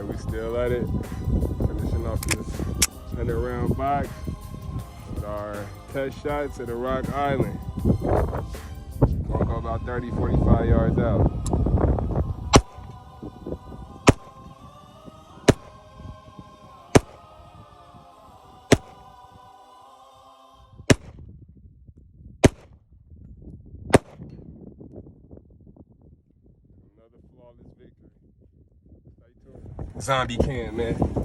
And we still at it. Finishing off this 100-round box with our test shots at the Rock Island. Gonna go about 30, 45 yards out. Another flawless victory. Stay tuned. Zombie Cam, man.